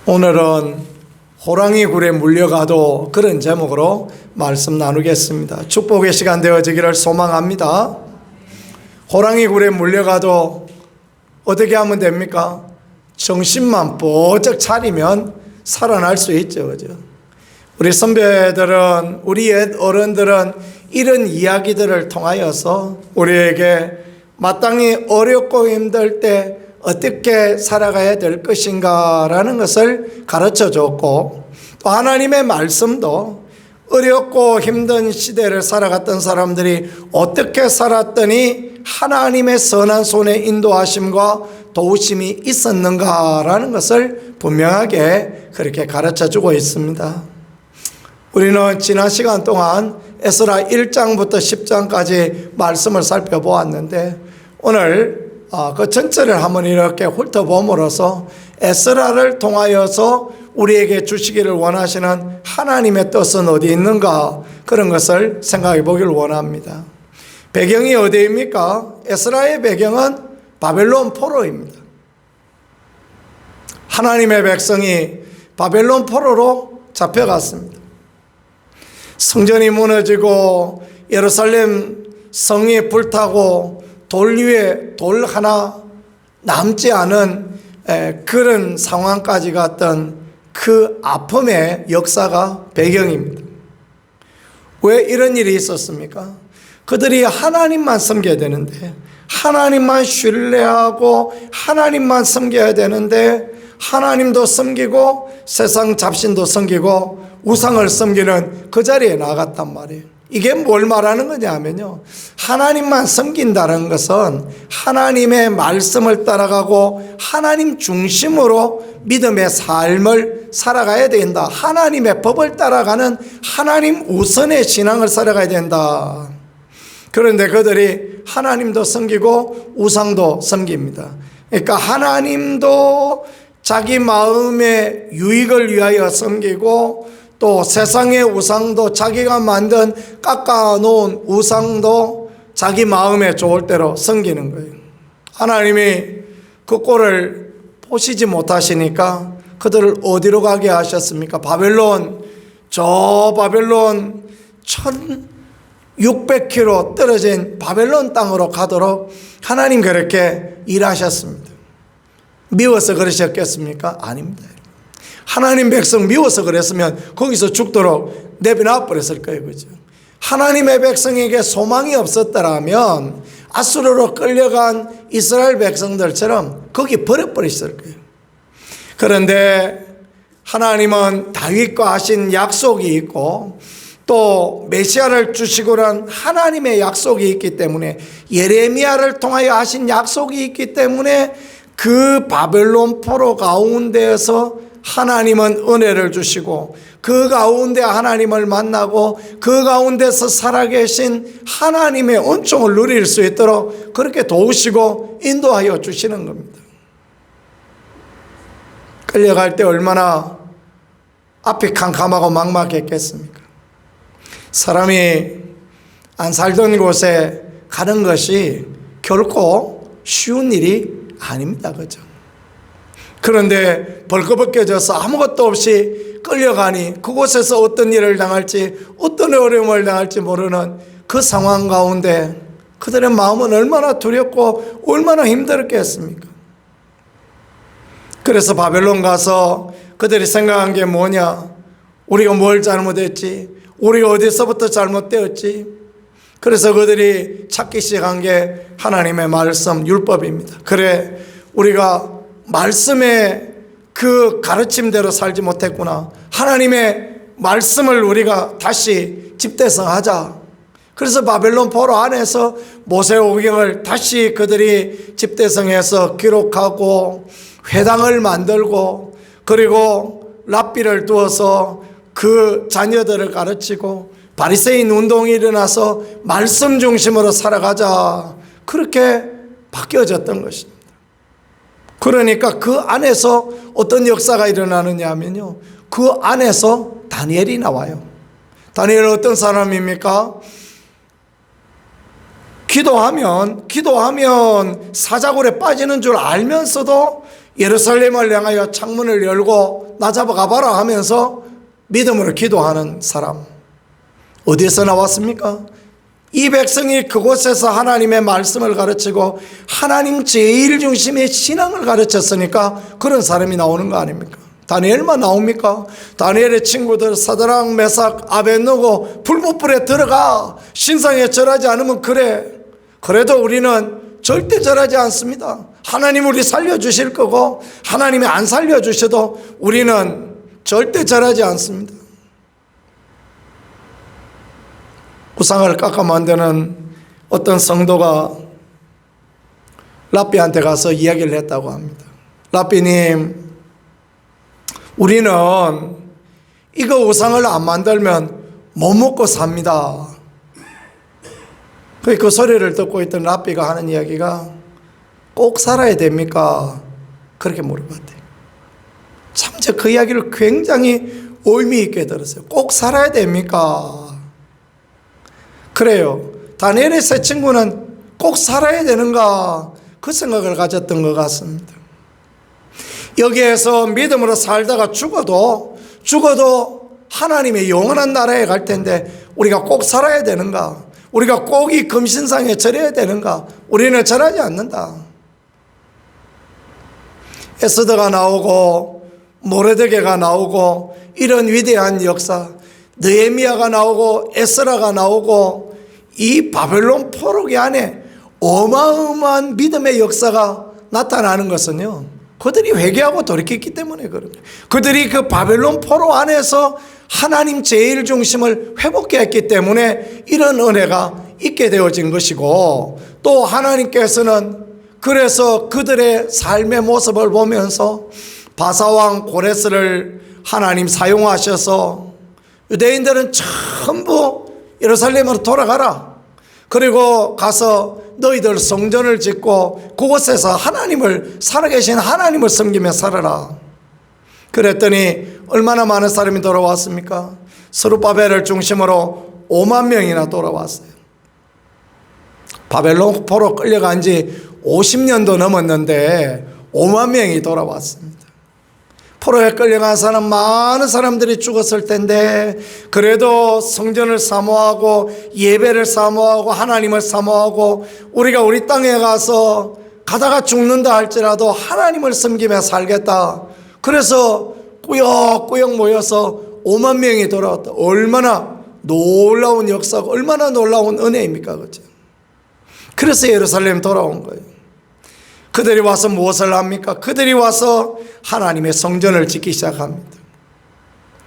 오늘은 호랑이 굴에 물려가도 그런 제목으로 말씀 나누겠습니다. 축복의 시간 되어지기를 소망합니다. 호랑이 굴에 물려가도 어떻게 하면 됩니까? 정신만 번쩍 차리면 살아날 수 있죠. 그죠? 우리 선배들은, 우리 옛 어른들은 이런 이야기들을 통하여서 우리에게 마땅히 어렵고 힘들 때 어떻게 살아가야 될 것인가라는 것을 가르쳐 줬고, 또 하나님의 말씀도 어렵고 힘든 시대를 살아갔던 사람들이 어떻게 살았더니 하나님의 선한 손의 인도하심과 도우심이 있었는가라는 것을 분명하게 그렇게 가르쳐 주고 있습니다. 우리는 지난 시간 동안 에스라 1장부터 10장까지 말씀을 살펴보았는데, 오늘 그 전체를 한번 이렇게 훑어봄으로써 에스라를 통하여서 우리에게 주시기를 원하시는 하나님의 뜻은 어디 있는가, 그런 것을 생각해 보기를 원합니다. 배경이 어디입니까? 에스라의 배경은 바벨론 포로입니다. 하나님의 백성이 바벨론 포로로 잡혀갔습니다. 성전이 무너지고 예루살렘 성이 불타고 돌 위에 돌 하나 남지 않은 그런 상황까지 갔던 그 아픔의 역사가 배경입니다. 왜 이런 일이 있었습니까? 그들이 하나님만 섬겨야 되는데, 하나님만 신뢰하고 하나님만 섬겨야 되는데, 하나님도 섬기고 세상 잡신도 섬기고 우상을 섬기는 그 자리에 나갔단 말이에요. 이게 뭘 말하는 거냐 하면요, 하나님만 섬긴다는 것은 하나님의 말씀을 따라가고 하나님 중심으로 믿음의 삶을 살아가야 된다. 하나님의 법을 따라가는 하나님 우선의 신앙을 살아가야 된다. 그런데 그들이 하나님도 섬기고 우상도 섬깁니다. 그러니까 하나님도 자기 마음의 유익을 위하여 섬기고, 또 세상의 우상도, 자기가 만든 깎아놓은 우상도 자기 마음에 좋을 대로 섬기는 거예요. 하나님이 그 꼴을 보시지 못하시니까 그들을 어디로 가게 하셨습니까? 바벨론, 저 바벨론 1600km 떨어진 바벨론 땅으로 가도록 하나님 그렇게 일하셨습니다. 미워서 그러셨겠습니까? 아닙니다. 하나님 백성 미워서 그랬으면 거기서 죽도록 내버려 버렸을 거예요. 그죠? 하나님의 백성에게 소망이 없었더라면 아수르로 끌려간 이스라엘 백성들처럼 거기 버려버렸을 거예요. 그런데 하나님은 다윗과 하신 약속이 있고, 또 메시아를 주시고란 하나님의 약속이 있기 때문에, 예레미야를 통하여 하신 약속이 있기 때문에 그 바벨론 포로 가운데에서 하나님은 은혜를 주시고, 그 가운데 하나님을 만나고 그 가운데서 살아계신 하나님의 은총을 누릴 수 있도록 그렇게 도우시고 인도하여 주시는 겁니다. 끌려갈 때 얼마나 앞이 캄캄하고 막막했겠습니까? 사람이 안 살던 곳에 가는 것이 결코 쉬운 일이 아닙니다. 그죠? 그런데 벌거벗겨져서 아무것도 없이 끌려가니 그곳에서 어떤 일을 당할지, 어떤 어려움을 당할지 모르는 그 상황 가운데 그들의 마음은 얼마나 두렵고 얼마나 힘들었겠습니까? 그래서 바벨론 가서 그들이 생각한 게 뭐냐? 우리가 뭘 잘못했지? 우리가 어디서부터 잘못되었지? 그래서 그들이 찾기 시작한 게 하나님의 말씀, 율법입니다. 그래, 우리가 말씀의 그 가르침대로 살지 못했구나. 하나님의 말씀을 우리가 다시 집대성하자. 그래서 바벨론 포로 안에서 모세오경을 다시 그들이 집대성해서 기록하고 회당을 만들고, 그리고 랍비를 두어서 그 자녀들을 가르치고 바리새인 운동이 일어나서 말씀 중심으로 살아가자. 그렇게 바뀌어졌던 것입니다. 그러니까 그 안에서 어떤 역사가 일어나느냐 하면요, 그 안에서 다니엘이 나와요. 다니엘은 어떤 사람입니까? 기도하면 사자굴에 빠지는 줄 알면서도 예루살렘을 향하여 창문을 열고 나 잡아가봐라 하면서 믿음으로 기도하는 사람, 어디에서 나왔습니까? 이 백성이 그곳에서 하나님의 말씀을 가르치고 하나님 제일 중심의 신앙을 가르쳤으니까 그런 사람이 나오는 거 아닙니까? 다니엘만 나옵니까? 다니엘의 친구들 사드락, 메삭, 아벳느고 불못불에 들어가 신상에 절하지 않으면 그래. 그래도 우리는 절대 절하지 않습니다. 하나님 우리 살려주실 거고 하나님이 안 살려주셔도 우리는 절대 절하지 않습니다. 우상을 깎아 만드는 어떤 성도가 랍비한테 가서 이야기를 했다고 합니다. 랍비님, 우리는 이거 우상을 안 만들면 못 먹고 삽니다. 그 소리를 듣고 있던 랍비가 하는 이야기가 꼭 살아야 됩니까? 그렇게 물어봤대요. 참, 그 이야기를 굉장히 의미 있게 들었어요. 꼭 살아야 됩니까? 그래요. 다니엘의 세 친구는 꼭 살아야 되는가? 그 생각을 가졌던 것 같습니다. 여기에서 믿음으로 살다가 죽어도 하나님의 영원한 나라에 갈 텐데 우리가 꼭 살아야 되는가? 우리가 꼭 이 금신상에 절해야 되는가? 우리는 절하지 않는다. 에스더가 나오고 모르드게가 나오고 이런 위대한 역사, 느헤미야가 나오고 에스라가 나오고 이 바벨론 포로기 안에 어마어마한 믿음의 역사가 나타나는 것은요, 그들이 회개하고 돌이켰기 때문에 그럽니다. 그들이 그 바벨론 포로 안에서 하나님 제일 중심을 회복했기 때문에 이런 은혜가 있게 되어진 것이고, 또 하나님께서는 그래서 그들의 삶의 모습을 보면서 바사왕 고레스를 하나님 사용하셔서 유대인들은 전부 예루살렘으로 돌아가라. 그리고 가서 너희들 성전을 짓고 그곳에서 하나님을, 살아계신 하나님을 섬기며 살아라. 그랬더니 얼마나 많은 사람이 돌아왔습니까? 스룹바벨을 중심으로 5만 명이나 돌아왔어요. 바벨론 포로 끌려간 지 50년도 넘었는데 5만 명이 돌아왔습니다. 포로에 끌려간 사람, 많은 사람들이 죽었을 텐데 그래도 성전을 사모하고 예배를 사모하고 하나님을 사모하고 우리가 우리 땅에 가서 가다가 죽는다 할지라도 하나님을 섬기며 살겠다. 그래서 꾸역꾸역 모여서 5만 명이 돌아왔다. 얼마나 놀라운 역사고 얼마나 놀라운 은혜입니까? 그렇죠? 그래서 예루살렘 돌아온 거예요. 그들이 와서 무엇을 합니까? 그들이 와서 하나님의 성전을 짓기 시작합니다.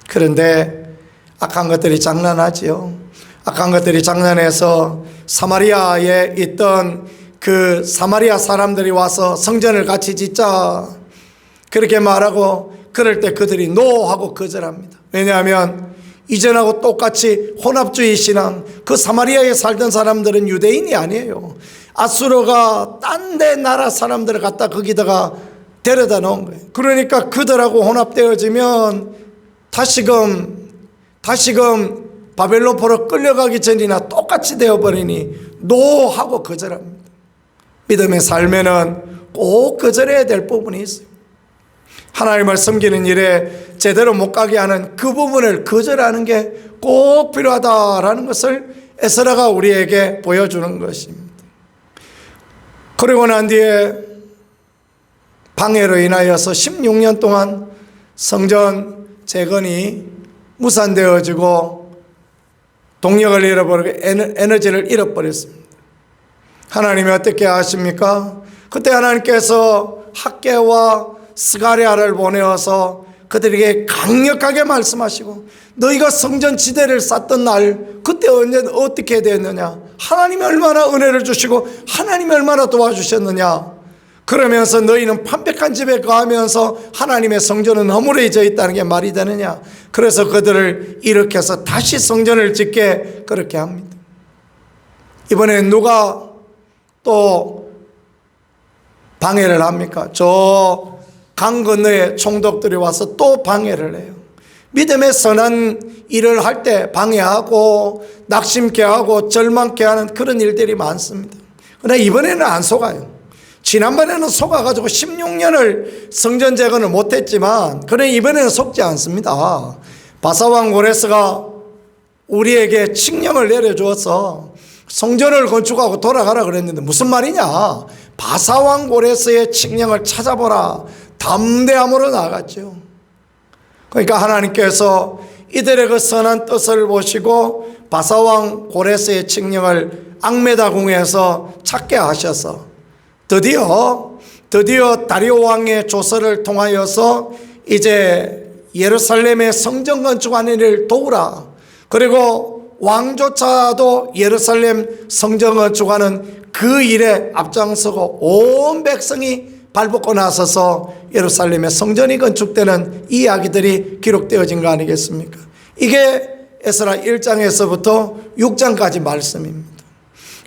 그런데 악한 것들이 장난하지요. 악한 것들이 장난해서 사마리아에 있던 그 사마리아 사람들이 와서 성전을 같이 짓자 그렇게 말하고, 그럴 때 그들이 노 하고 거절합니다. 왜냐하면 이전하고 똑같이 혼합주의 신앙, 그 사마리아에 살던 사람들은 유대인이 아니에요. 아수르가 딴 데 나라 사람들을 갖다 거기다가 데려다 놓은 거예요. 그러니까 그들하고 혼합되어지면 다시금 바벨론 포로 끌려가기 전이나 똑같이 되어버리니 노 하고 거절합니다. 믿음의 삶에는 꼭 거절해야 될 부분이 있어요. 하나님을 섬기는 일에 제대로 못 가게 하는 그 부분을 거절하는 게 꼭 필요하다라는 것을 에스라가 우리에게 보여주는 것입니다. 그리고 난 뒤에 방해로 인하여서 16년 동안 성전 재건이 무산되어지고 동력을 잃어버리고 에너지를 잃어버렸습니다. 하나님이 어떻게 하십니까? 그때 하나님께서 학개와 스가랴를 보내어서 그들에게 강력하게 말씀하시고, 너희가 성전 지대를 쌓던 날 그때 언제 어떻게 됐느냐, 하나님이 얼마나 은혜를 주시고 하나님이 얼마나 도와주셨느냐, 그러면서 너희는 판백한 집에 거하면서 하나님의 성전은 허물어져 있다는 게 말이 되느냐. 그래서 그들을 일으켜서 다시 성전을 짓게 그렇게 합니다. 이번에 누가 또 방해를 합니까? 저 강 건너에 총독들이 와서 또 방해를 해요. 믿음의 선한 일을 할 때 방해하고 낙심케 하고 절망케 하는 그런 일들이 많습니다. 그러나 이번에는 안 속아요. 지난번에는 속아가지고 16년을 성전 재건을 못했지만, 그래 이번에는 속지 않습니다. 바사왕 고레스가 우리에게 칙령을 내려주어서 성전을 건축하고 돌아가라 그랬는데 무슨 말이냐? 바사왕 고레스의 칙령을 찾아보라. 담대함으로 나아갔죠. 그러니까 하나님께서 이들의 그 선한 뜻을 보시고 바사왕 고레스의 칙령을 앙메다궁에서 찾게 하셔서 드디어 다리오 왕의 조서를 통하여서 이제 예루살렘의 성전 건축하는 일을 도우라. 그리고 왕조차도 예루살렘 성전 건축하는 그 일에 앞장서고 온 백성이 발벗고 나서서 예루살렘의 성전이 건축되는 이야기들이 기록되어진 거 아니겠습니까? 이게 에스라 1장에서부터 6장까지 말씀입니다.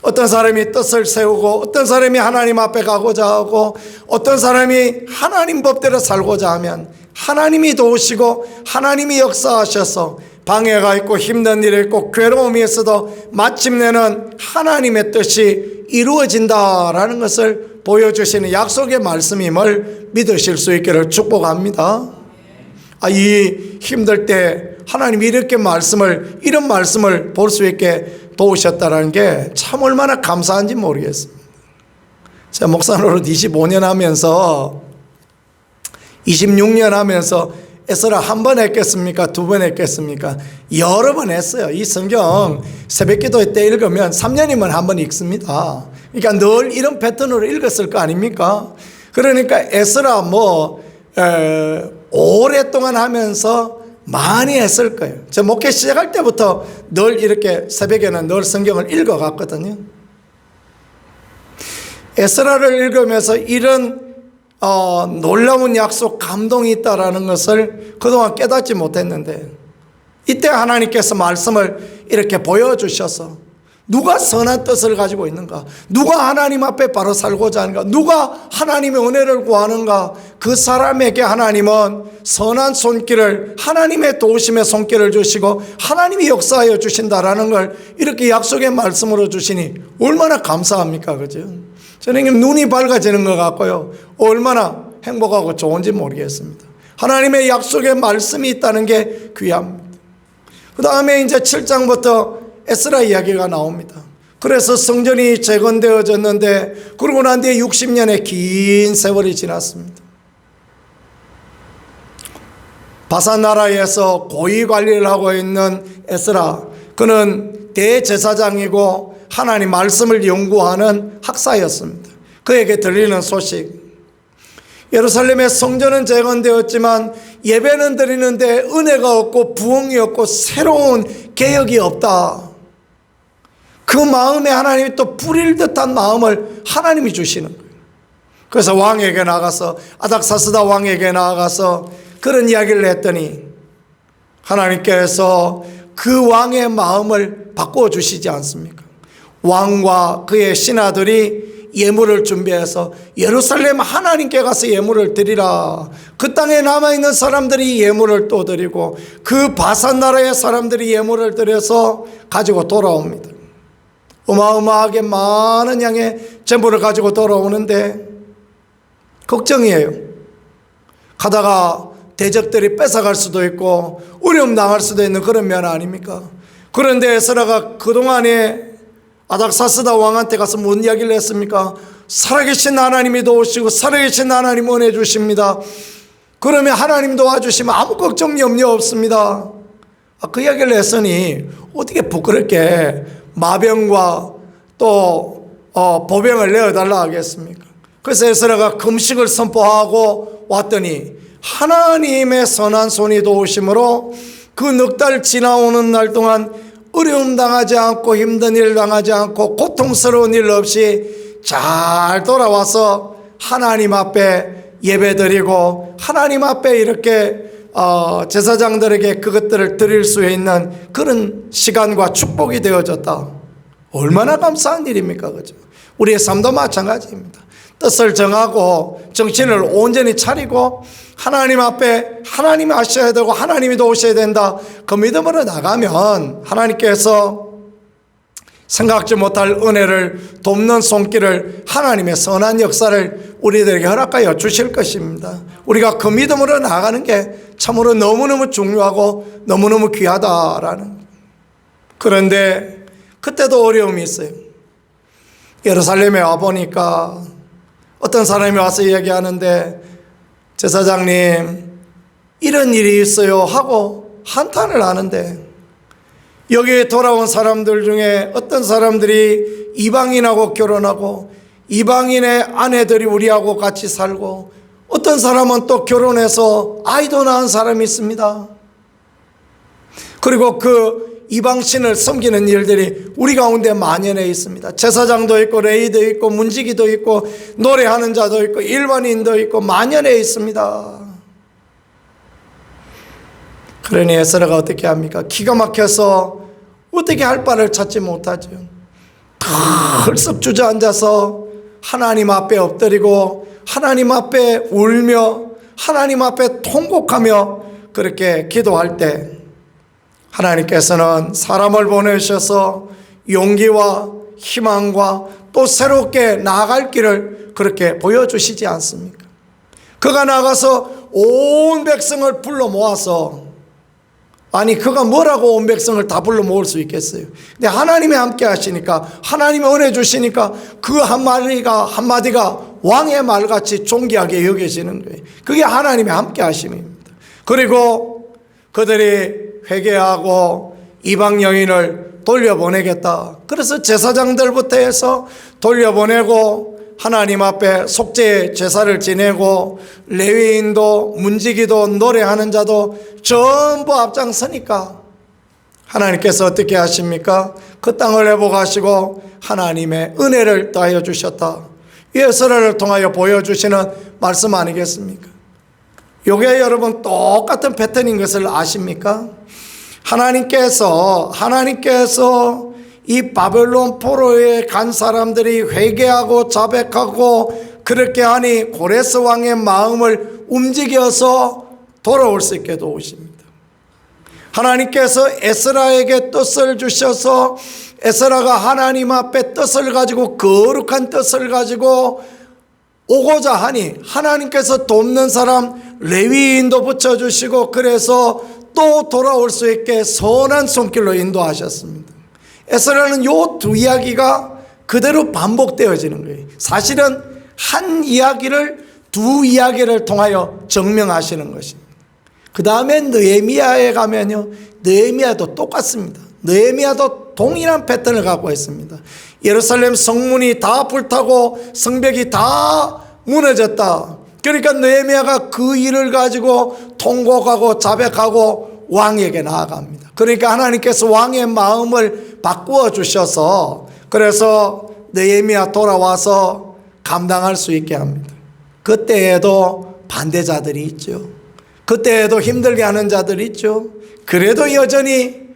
어떤 사람이 뜻을 세우고 어떤 사람이 하나님 앞에 가고자 하고 어떤 사람이 하나님 법대로 살고자 하면 하나님이 도우시고 하나님이 역사하셔서 방해가 있고 힘든 일이 있고 괴로움이 있어도 마침내는 하나님의 뜻이 이루어진다라는 것을 보여주시는 약속의 말씀임을 믿으실 수 있기를 축복합니다. 이 힘들 때 하나님이 이런 말씀을 볼 수 있게 도우셨다는 게 참 얼마나 감사한지 모르겠습니다. 제가 목사 노릇 25년 하면서 26년 하면서 에스라 한 번 했겠습니까? 두 번 했겠습니까? 여러 번 했어요. 이 성경 새벽기도 때 읽으면 3년이면 한 번 읽습니다. 그러니까 늘 이런 패턴으로 읽었을 거 아닙니까? 그러니까 에스라 오랫동안 하면서 많이 했을 거예요. 저 목회 시작할 때부터 늘 이렇게 새벽에는 늘 성경을 읽어갔거든요. 에스라를 읽으면서 이런 놀라운 약속, 감동이 있다라는 것을 그동안 깨닫지 못했는데 이때 하나님께서 말씀을 이렇게 보여주셔서 누가 선한 뜻을 가지고 있는가? 누가 하나님 앞에 바로 살고자 하는가? 누가 하나님의 은혜를 구하는가? 그 사람에게 하나님은 선한 손길을, 하나님의 도우심의 손길을 주시고 하나님이 역사하여 주신다라는 걸 이렇게 약속의 말씀으로 주시니 얼마나 감사합니까? 그죠? 저는 눈이 밝아지는 것 같고요. 얼마나 행복하고 좋은지 모르겠습니다. 하나님의 약속의 말씀이 있다는 게 귀합니다. 그 다음에 이제 7장부터 에스라 이야기가 나옵니다. 그래서 성전이 재건되어졌는데 그러고 난 뒤에 60년의 긴 세월이 지났습니다. 바산 나라에서 고위 관리를 하고 있는 에스라, 그는 대제사장이고 하나님 말씀을 연구하는 학사였습니다. 그에게 들리는 소식, 예루살렘의 성전은 재건되었지만 예배는 드리는데 은혜가 없고 부흥이 없고 새로운 개혁이 없다. 그 마음에 하나님이 또 뿌릴 듯한 마음을 하나님이 주시는 거예요. 그래서 왕에게 나가서, 아닥사스다 왕에게 나가서 그런 이야기를 했더니 하나님께서 그 왕의 마음을 바꾸어 주시지 않습니까? 왕과 그의 신하들이 예물을 준비해서 예루살렘 하나님께 가서 예물을 드리라. 그 땅에 남아있는 사람들이 예물을 또 드리고 그 바산 나라의 사람들이 예물을 드려서 가지고 돌아옵니다. 어마어마하게 많은 양의 제물을 가지고 돌아오는데 걱정이에요. 가다가 대적들이 뺏어갈 수도 있고 어려움 당할 수도 있는 그런 면 아닙니까? 그런데 에스라가 그동안에 아닥사스다 왕한테 가서 뭔 이야기를 했습니까? 살아계신 하나님이 도우시고 살아계신 하나님 은혜 주십니다. 그러면 하나님 도와주시면 아무 걱정 염려 없습니다. 그 이야기를 했으니 어떻게 부끄럽게 마병과 또 보병을 내어달라 하겠습니까? 그래서 에스라가 금식을 선포하고 왔더니 하나님의 선한 손이 도우심으로 그 넉 달 지나오는 날 동안 어려움 당하지 않고 힘든 일 당하지 않고 고통스러운 일 없이 잘 돌아와서 하나님 앞에 예배드리고 하나님 앞에 이렇게 제사장들에게 그것들을 드릴 수 있는 그런 시간과 축복이 되어졌다. 얼마나 감사한 일입니까? 그죠? 우리의 삶도 마찬가지입니다. 뜻을 정하고 정신을 온전히 차리고 하나님 앞에 하나님이 하셔야 되고 하나님이 도우셔야 된다. 그 믿음으로 나가면 하나님께서 생각지 못할 은혜를 돕는 손길을, 하나님의 선한 역사를 우리들에게 허락하여 주실 것입니다. 우리가 그 믿음으로 나아가는 게 참으로 너무너무 중요하고 너무너무 귀하다라는. 그런데 그때도 어려움이 있어요. 예루살렘에 와보니까 어떤 사람이 와서 얘기하는데, 제사장님 이런 일이 있어요 하고 한탄을 하는데, 여기에 돌아온 사람들 중에 어떤 사람들이 이방인하고 결혼하고 이방인의 아내들이 우리하고 같이 살고, 어떤 사람은 또 결혼해서 아이도 낳은 사람이 있습니다. 그리고 그 이방신을 섬기는 일들이 우리 가운데 만연해 있습니다. 제사장도 있고 레위도 있고 문지기도 있고 노래하는 자도 있고 일반인도 있고 만연해 있습니다. 그러니 에스라가 어떻게 합니까? 기가 막혀서 어떻게 할 바를 찾지 못하죠. 털썩 주저앉아서 하나님 앞에 엎드리고 하나님 앞에 울며 하나님 앞에 통곡하며 그렇게 기도할 때, 하나님께서는 사람을 보내셔서 용기와 희망과 또 새롭게 나아갈 길을 그렇게 보여주시지 않습니까? 그가 나가서 온 백성을 불러 모아서, 아니 그가 뭐라고 온 백성을 다 불러 모을 수 있겠어요? 근데 하나님이 함께 하시니까, 하나님이 은혜 주시니까 그 한마디가 왕의 말같이 존귀하게 여겨지는 거예요. 그게 하나님의 함께 하심입니다. 그리고 그들이 회개하고 이방 여인을 돌려보내겠다. 그래서 제사장들부터 해서 돌려보내고 하나님 앞에 속죄 제사를 지내고 레위인도 문지기도 노래하는 자도 전부 앞장서니까 하나님께서 어떻게 하십니까? 그 땅을 회복하시고 하나님의 은혜를 더하여 주셨다. 이 에스라를 통하여 보여주시는 말씀 아니겠습니까? 이게 여러분 똑같은 패턴인 것을 아십니까? 하나님께서 이 바벨론 포로에 간 사람들이 회개하고 자백하고 그렇게 하니 고레스 왕의 마음을 움직여서 돌아올 수 있게 도우십니다. 하나님께서 에스라에게 뜻을 주셔서 에스라가 하나님 앞에 뜻을 가지고, 거룩한 뜻을 가지고 오고자 하니 하나님께서 돕는 사람 레위인도 붙여주시고, 그래서 또 돌아올 수 있게 선한 손길로 인도하셨습니다. 에스라는 요 두 이야기가 그대로 반복되어지는 거예요. 사실은 한 이야기를 두 이야기를 통하여 증명하시는 것입니다. 그 다음에 느헤미야에 가면요, 느헤미야도 똑같습니다. 느헤미야도 동일한 패턴을 갖고 있습니다. 예루살렘 성문이 다 불타고 성벽이 다 무너졌다. 그러니까 느헤미야가 그 일을 가지고 통곡하고 자백하고 왕에게 나아갑니다. 그러니까 하나님께서 왕의 마음을 바꾸어 주셔서, 그래서 느헤미야 돌아와서 감당할 수 있게 합니다. 그때에도 반대자들이 있죠. 그때에도 힘들게 하는 자들이 있죠. 그래도 여전히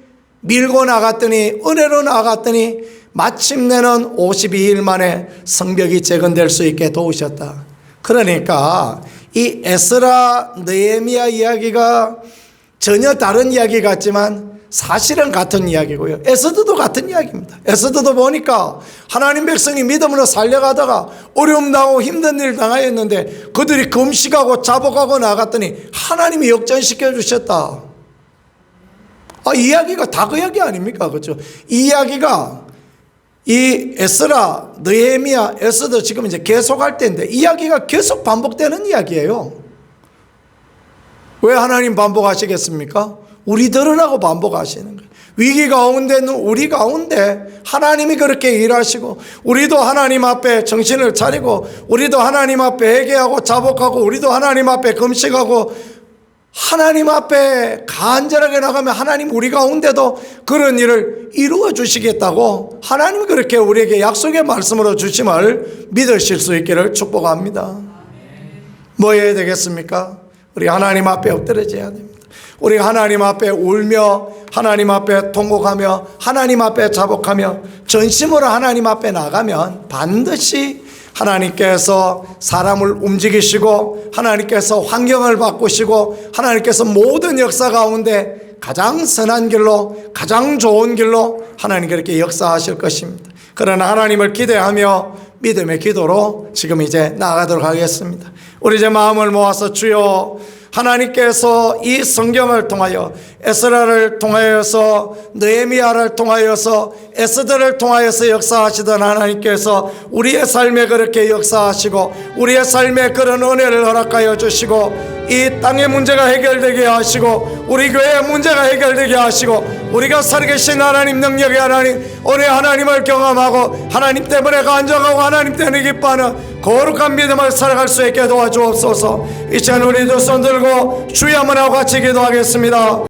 밀고 나갔더니, 은혜로 나갔더니 마침내는 52일 만에 성벽이 재건될 수 있게 도우셨다. 그러니까 이 에스라 느헤미야 이야기가 전혀 다른 이야기 같지만 사실은 같은 이야기고요. 에스더도 같은 이야기입니다. 에스더도 보니까 하나님 백성이 믿음으로 살려가다가 어려움 당하고 힘든 일 당하였는데 그들이 금식하고 자복하고 나갔더니 하나님이 역전시켜 주셨다. 이 이야기가 다 그 이야기 아닙니까? 그렇죠? 이 이야기가 이 에스라, 느헤미야, 에스더 지금 이제 계속할 때인데 이야기가 계속 반복되는 이야기예요. 왜 하나님 반복하시겠습니까? 우리들은 하고 반복하시는 거예요. 위기 가운데는 우리 가운데 하나님이 그렇게 일하시고, 우리도 하나님 앞에 정신을 차리고, 우리도 하나님 앞에 회개하고 자복하고, 우리도 하나님 앞에 금식하고, 하나님 앞에 간절하게 나가면 하나님 우리 가운데도 그런 일을 이루어 주시겠다고 하나님이 그렇게 우리에게 약속의 말씀으로 주심을 믿으실 수 있기를 축복합니다. 뭐 해야 되겠습니까? 우리 하나님 앞에 엎드려져야 됩니다. 우리 하나님 앞에 울며, 하나님 앞에 통곡하며, 하나님 앞에 자복하며 전심으로 하나님 앞에 나가면 반드시 하나님께서 사람을 움직이시고, 하나님께서 환경을 바꾸시고, 하나님께서 모든 역사 가운데 가장 선한 길로, 가장 좋은 길로 하나님 그렇게 역사하실 것입니다. 그러나 하나님을 기대하며 믿음의 기도로 지금 이제 나아가도록 하겠습니다. 우리 이제 마음을 모아서 주여, 하나님께서 이 성경을 통하여 에스라를 통하여서 느헤미야를 통하여서 에스더를 통하여서 역사하시던 하나님께서 우리의 삶에 그렇게 역사하시고 우리의 삶에 그런 은혜를 허락하여 주시고 이 땅의 문제가 해결되게 하시고 우리 교회의 문제가 해결되게 하시고 우리가 살아계신 하나님, 능력의 하나님, 은혜 하나님을 경험하고 하나님 때문에 간절하고 하나님 때문에 기뻐하는 거룩한 믿음을 살아갈 수 있게 도와주옵소서. 이제 우리 두 손 들고 주여 한번 하고 같이 기도하겠습니다.